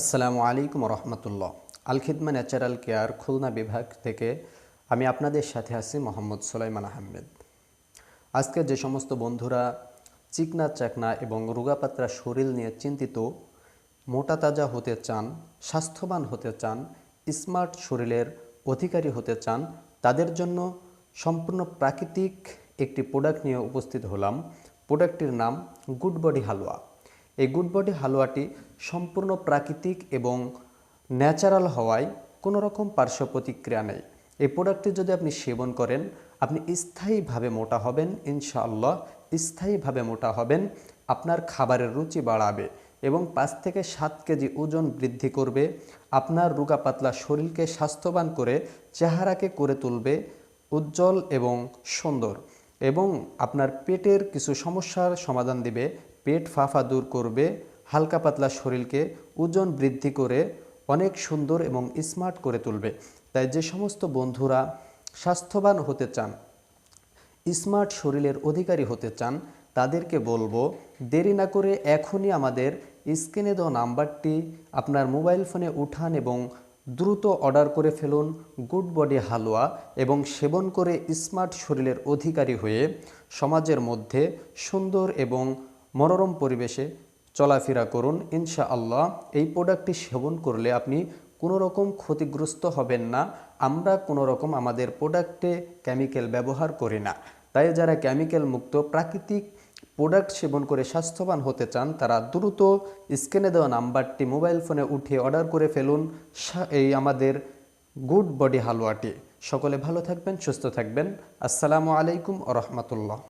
আসসালামু আলাইকুম রহমতুল্লাহ। আল Khidma natural care Khulna বিভাগ থেকে আমি আপনাদের সাথে আছি মোহাম্মদ সুলাইমান আহমেদ। আজকে যে সমস্ত বন্ধুরা চিকনা চাকনা এবং রোগাপাতলা শরীর নিয়ে চিন্তিত, মোটা তাজা হতে চান, স্বাস্থ্যবান হতে চান, স্মার্ট শরীরের অধিকারী হতে চান, তাদের জন্য সম্পূর্ণ প্রাকৃতিক একটি প্রোডাক্ট নিয়ে উপস্থিত হলাম। প্রোডাক্টটির নাম গুড বডি হালুয়া। এই গুড বডি হালুয়াটি সম্পূর্ণ প্রাকৃতিক এবং ন্যাচারাল হওয়ায় কোনো রকম পার্শ্ব প্রতিক্রিয়া নেই। এই প্রোডাক্টটি যদি আপনি সেবন করেন, আপনি স্থায়ীভাবে মোটা হবেন, ইনশাআল্লাহ স্থায়ীভাবে মোটা হবেন। আপনার খাবারের রুচি বাড়াবে এবং 5 থেকে 7 কেজি ওজন বৃদ্ধি করবে। আপনার রোগা পাতলা শরীরকে স্বাস্থ্যবান করে চেহারাকে করে তুলবে উজ্জ্বল এবং সুন্দর, এবং আপনার পেটের কিছু সমস্যার সমাধান দিবে। পেট ফাঁফা দূর করবে, হালকা পাতলা শরীরকে ওজন বৃদ্ধি করে অনেক সুন্দর এবং স্মার্ট করে তুলবে। তাই যে সমস্ত বন্ধুরা স্বাস্থ্যবান হতে চান, স্মার্ট শরীরের অধিকারী হতে চান, তাদেরকে বলবো দেরি না করে এখনই আমাদের স্ক্রিনে দেওয়া নাম্বারটি আপনার মোবাইল ফোনে উঠান এবং দ্রুত অর্ডার করে ফেলুন গুড বডি হালুয়া, এবং সেবন করে স্মার্ট শরীরের অধিকারী হয়ে সমাজের মধ্যে সুন্দর এবং মনোরম পরিবেশে চলাফেরা করুন। ইনশাআল্লাহ এই প্রোডাক্টটি সেবন করলে আপনি কোনো রকম ক্ষতিগ্রস্ত হবেন না। আমরা কোনো রকম আমাদের প্রোডাক্টে কেমিক্যাল ব্যবহার করি না। তাই যারা কেমিক্যাল মুক্ত প্রাকৃতিক প্রোডাক্ট সেবন করে স্বাস্থ্যবান হতে চান, তারা দ্রুত স্ক্রিনে দেওয়া নাম্বারটি মোবাইল ফোনে উঠিয়ে অর্ডার করে ফেলুন এই আমাদের গুড বডি হালুয়াটি। সকলে ভালো থাকবেন, সুস্থ থাকবেন। আসসালামু আলাইকুম ওয়া রাহমাতুল্লাহ।